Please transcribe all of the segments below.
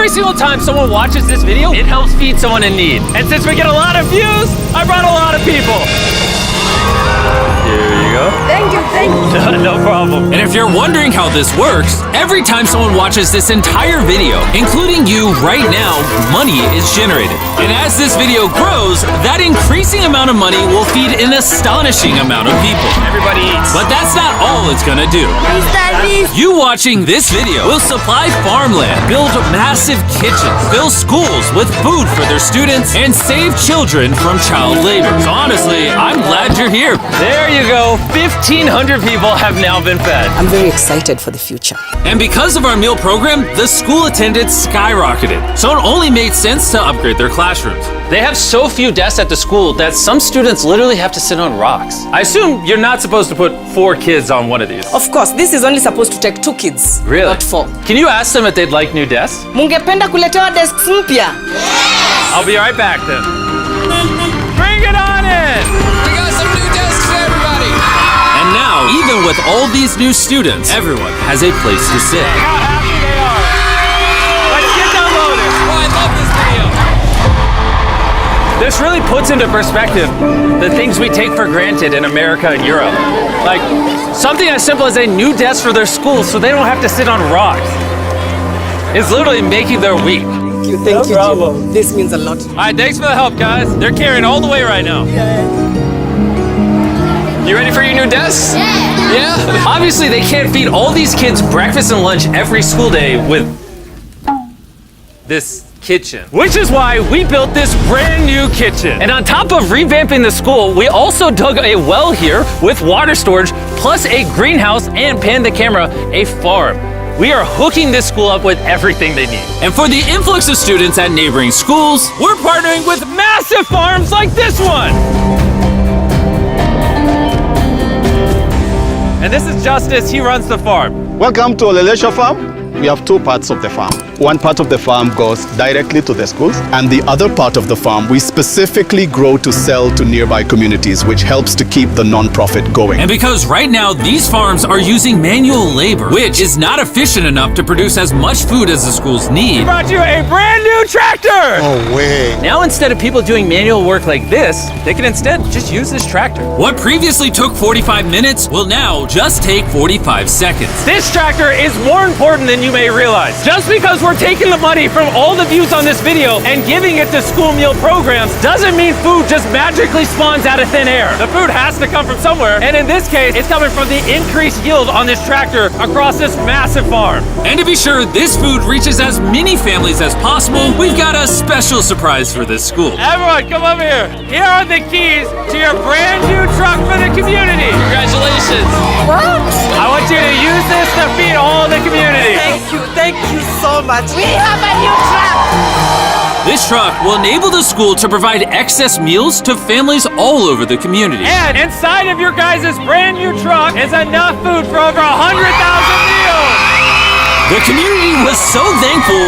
every single time someone watches this video, it helps feed someone in need. And since we get a lot of views, I brought a lot of people. Here you go. Thank you, thank you. No problem. And if you're wondering how this works, every time someone watches this entire video, including you right now, money is generated. And as this video grows, that increasing amount of money will feed an astonishing amount of people. Everybody eats. But that's not all it's gonna do. You watching this video will supply farmland, build massive kitchens, fill schools with food for their students, and save children from child labor. So honestly, I'm glad you're here. There you go. 1,500 people have now been fed. I'm very excited for the future. And because of our meal program, the school attendance skyrocketed. So it only made sense to upgrade their classrooms. They have so few desks at the school that some students literally have to sit on rocks. I assume you're not supposed to put 4 kids on one of these. Of course, this is only supposed to take 2 kids. Really? Not 4. Can you ask them if they'd like new desks? Mungependa kuletewa desks mpya? I'll be right back then. Bring it on in! We got some new desks for everybody. And now, even with all these new students, everyone has a place to sit. How happy they are. Let's get downloaded. Oh, I love this video. This really puts into perspective the things we take for granted in America and Europe. Like something as simple as a new desk for their school so they don't have to sit on rocks. It's literally making their week. Thank you, Jim. This means a lot. All right, thanks for the help, guys. They're carrying all the way right now. You ready for your new desks? Yeah. Obviously, they can't feed all these kids breakfast and lunch every school day with this kitchen. Which is why we built this brand new kitchen. And on top of revamping the school, we also dug a well here with water storage, plus a greenhouse and pan the camera, a farm. We are hooking this school up with everything they need. And for the influx of students at neighboring schools, we're partnering with massive farms like this one. And this is Justice, he runs the farm. Welcome to Olelesha Farm. We have 2 parts of the farm. One part of the farm goes directly to the schools, and the other part of the farm we specifically grow to sell to nearby communities, which helps to keep the non-profit going. And because right now these farms are using manual labor, which is not efficient enough to produce as much food as the schools need, we brought you a brand new tractor! No way. Now instead of people doing manual work like this, they can instead just use this tractor. What previously took 45 minutes will now just take 45 seconds. This tractor is more important than you may realize. Just because we're taking the money from all the views on this video and giving it to school meal programs doesn't mean food just magically spawns out of thin air. The food has to come from somewhere, and in this case, it's coming from the increased yield on this tractor across this massive farm. And to be sure this food reaches as many families as possible, we've got a special surprise for this school. Everyone, come over here. Here are the keys to your brand new truck for the community. Congratulations. What? I want you to use this to feed all the community. Thank you so much. We have a new truck. This truck will enable the school to provide excess meals to families all over the community. And inside of your guys' brand new truck is enough food for over 100,000 meals. The community was so thankful,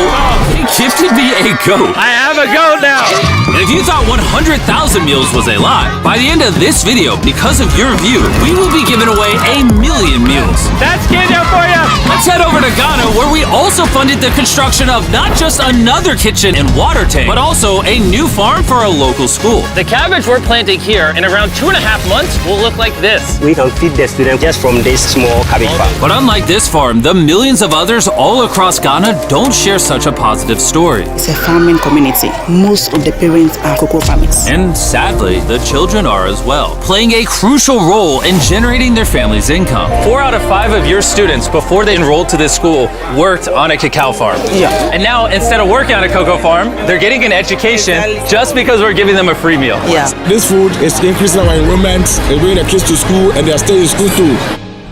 they gifted me a goat. I have a goat now. And if you thought 100,000 meals was a lot, by the end of this video, because of your view, we will be giving away 1,000,000 meals. That's Kenya for you. Let's head over to Ghana, where we also funded the construction of not just another kitchen and water tank, but also a new farm for a local school. The cabbage we're planting here in around 2.5 months will look like this. We can feed the students just from this small cabbage farm. But unlike this farm, the millions of others all across Ghana don't share such a positive story. It's a farming community. Most of the parents are cocoa farmers. And sadly, the children are as well, playing a crucial role in generating their family's income. 4 out of 5 of your students, before they enrolled to this school, worked on a cacao farm. Yeah. And now, instead of working on a cocoa farm, they're getting an education just because we're giving them a free meal. Yeah. This food is increasing our enrollment, they bring the kids to school, and they are staying in school too.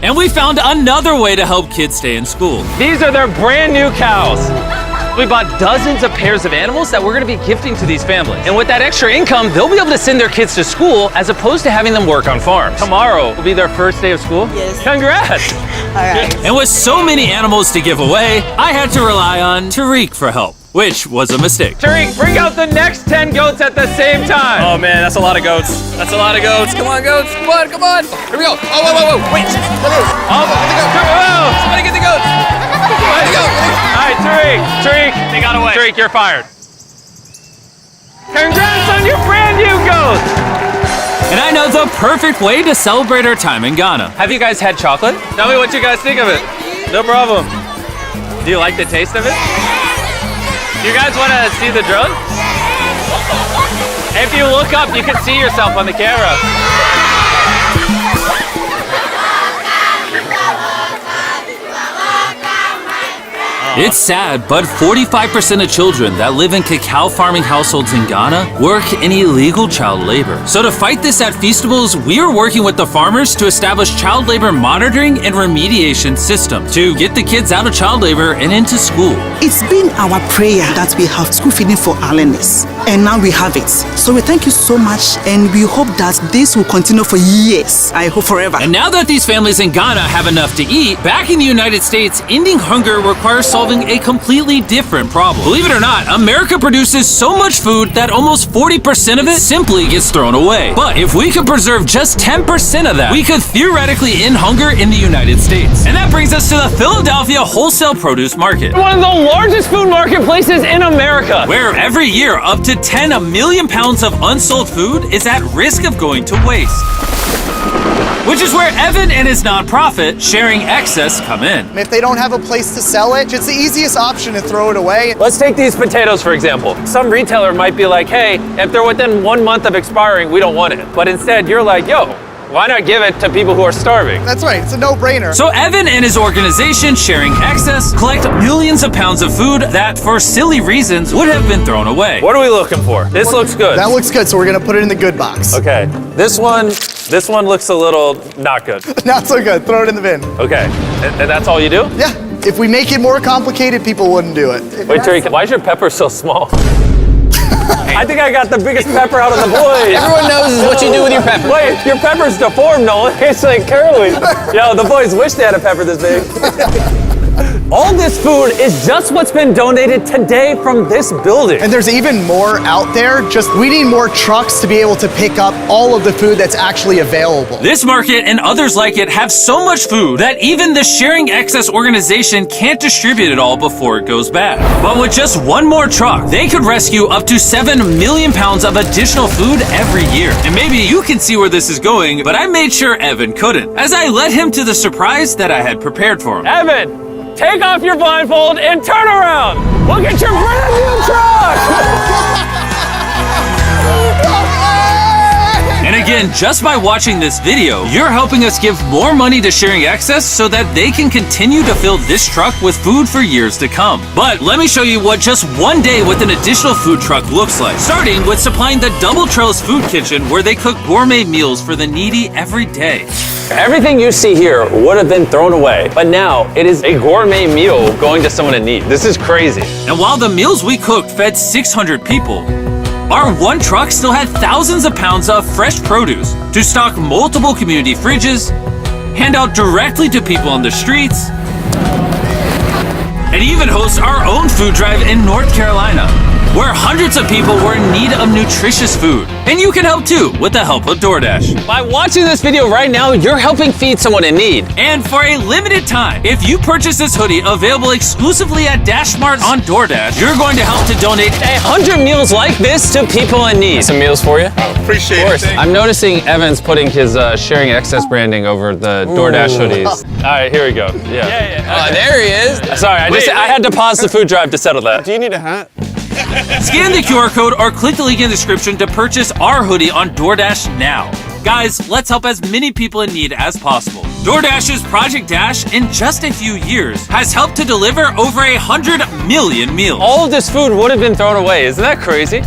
And we found another way to help kids stay in school. These are their brand new cows. We bought dozens of pairs of animals that we're gonna be gifting to these families. And with that extra income, they'll be able to send their kids to school as opposed to having them work on farms. Tomorrow will be their first day of school. Yes. Congrats. All right. And with so many animals to give away, I had to rely on Tariq for help, which was a mistake. Tariq, bring out the next 10 goats at the same time. Oh man, that's a lot of goats. That's a lot of goats. Come on, goats. Come on, come on. Here we go. Oh, whoa, whoa, whoa. Wait. Somebody get the goats. Get the goat. right, Tariq, They got away. Tariq, you're fired. Congrats on your brand new goat! And I know the perfect way to celebrate our time in Ghana. Have you guys had chocolate? Tell me what you guys think of it. No problem. Do you like the taste of it? You guys want to see the drone? If you look up, you can see yourself on the camera. It's sad, but 45% of children that live in cacao farming households in Ghana work in illegal child labor. So to fight this at Feastables, we are working with the farmers to establish child labor monitoring and remediation systems to get the kids out of child labor and into school. It's been our prayer that we have school feeding for our learners, and now we have it. So we thank you so much, and we hope that this will continue for years. I hope forever. And now that these families in Ghana have enough to eat, back in the United States, ending hunger requires solving a completely different problem. Believe it or not, America produces so much food that almost 40% of it simply gets thrown away. But if we could preserve just 10% of that, we could theoretically end hunger in the United States. And that brings us to the Philadelphia wholesale produce market. One of the largest food marketplaces in America, where every year up to 10 million pounds of unsold food is at risk of going to waste. Which is where Evan and his nonprofit, Sharing Excess, come in. If they don't have a place to sell it, it's the easiest option to throw it away. Let's take these potatoes, for example. Some retailer might be like, hey, if they're within 1 month of expiring, we don't want it. But instead, you're like, yo, why not give it to people who are starving? That's right, it's a no-brainer. So Evan and his organization, Sharing Excess, collect millions of pounds of food that, for silly reasons, would have been thrown away. What are we looking for? This looks good. That looks good, so we're gonna put it in the good box. Okay, this one looks a little not good. Not so good, throw it in the bin. Okay, and that's all you do? Yeah, if we make it more complicated, people wouldn't do it. Wait, Tariq, why is your pepper so small? I think I got the biggest pepper out of the boys. Everyone knows what you do with your pepper. Wait, your pepper's deformed, Nolan. It's like curly. Yo, the boys wish they had a pepper this big. All this food is just what's been donated today from this building. And there's even more out there, just we need more trucks to be able to pick up all of the food that's actually available. This market and others like it have so much food that even the Sharing Excess organization can't distribute it all before it goes bad. But with just one more truck, they could rescue up to 7 million pounds of additional food every year. And maybe you can see where this is going, but I made sure Evan couldn't, as I led him to the surprise that I had prepared for him. Evan! Take off your blindfold and turn around! Look at your brand new truck! And again, just by watching this video, you're helping us give more money to Sharing Excess so that they can continue to fill this truck with food for years to come. But let me show you what just one day with an additional food truck looks like. Starting with supplying the Double Trellis Food Kitchen, where they cook gourmet meals for the needy every day. Everything you see here would have been thrown away, but now it is a gourmet meal going to someone in need. This is crazy. And while the meals we cooked fed 600 people, our one truck still had thousands of pounds of fresh produce to stock multiple community fridges, hand out directly to people on the streets, and even host our own food drive in North Carolina, where hundreds of people were in need of nutritious food. And you can help too with the help of DoorDash. By watching this video right now, you're helping feed someone in need. And for a limited time, if you purchase this hoodie available exclusively at DashMart on DoorDash, you're going to help to donate 100 meals like this to people in need. Some meals for you? Appreciate Of course. it. I'm noticing Evan's putting his Sharing Excess branding over the DoorDash hoodies. All right, here we go. Yeah. Oh, there he is. Sorry, I had to pause the food drive to settle that. Do you need a hat? Scan the QR code or click the link in the description to purchase our hoodie on DoorDash now. Guys, let's help as many people in need as possible. DoorDash's Project Dash, in just a few years, has helped to deliver over 100 million meals. All of this food would have been thrown away. Isn't that crazy?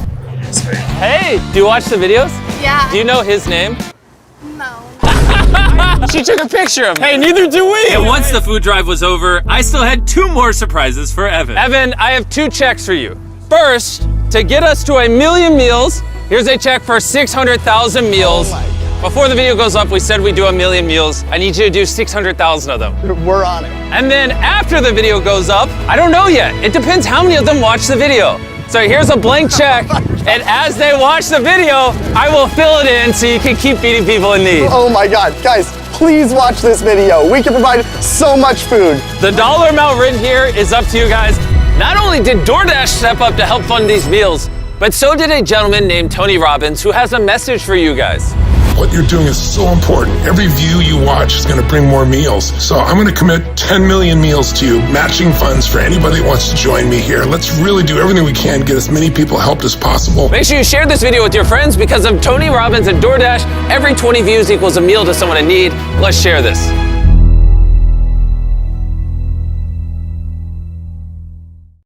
Hey, do you watch the videos? Yeah. Do you know his name? No. She took a picture of him. Hey, neither do we. And once the food drive was over, I still had 2 more surprises for Evan. Evan, I have 2 checks for you. First, to get us to 1 million meals, here's a check for 600,000 meals. Before the video goes up, we said we'd do 1 million meals. I need you to do 600,000 of them. We're on it. And then after the video goes up, I don't know yet. It depends how many of them watch the video. So here's a blank check, and as they watch the video, I will fill it in so you can keep feeding people in need. Oh my God, guys, please watch this video. We can provide so much food. The dollar amount written here is up to you guys. Not only did DoorDash step up to help fund these meals, but so did a gentleman named Tony Robbins who has a message for you guys. What you're doing is so important. Every view you watch is going to bring more meals. So I'm going to commit 10 million meals to you, matching funds for anybody that wants to join me here. Let's really do everything we can to get as many people helped as possible. Make sure you share this video with your friends because of Tony Robbins and DoorDash. Every 20 views equals a meal to someone in need. Let's share this.